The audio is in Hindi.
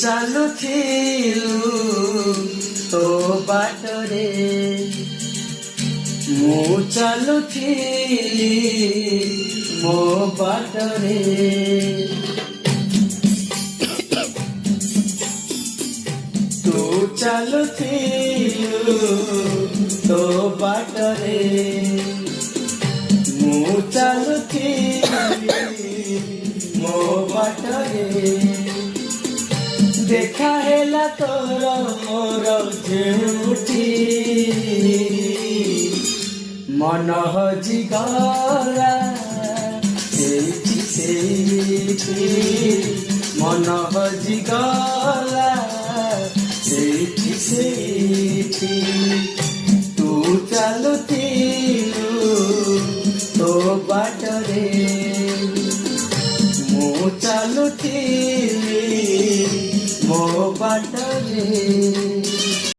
ଚାଲୁଥିଲୁ ତୋ ବାଟରେ ମୁଁ ଚାଲୁଥିଲି ମୋ ବାଟରେ ତୁ ଚାଲୁଥିଲୁ ତୋ ବାଟରେ ମୁଁ ଚାଲୁଥିଲି ମୋ ବାଟରେ देखा हेला तोर मोर जेउठी मन हजिगला सेठी मन हजिगला सेठी तू चालुथिलु तो बाटरे मु चालुथिली मो बाटरे।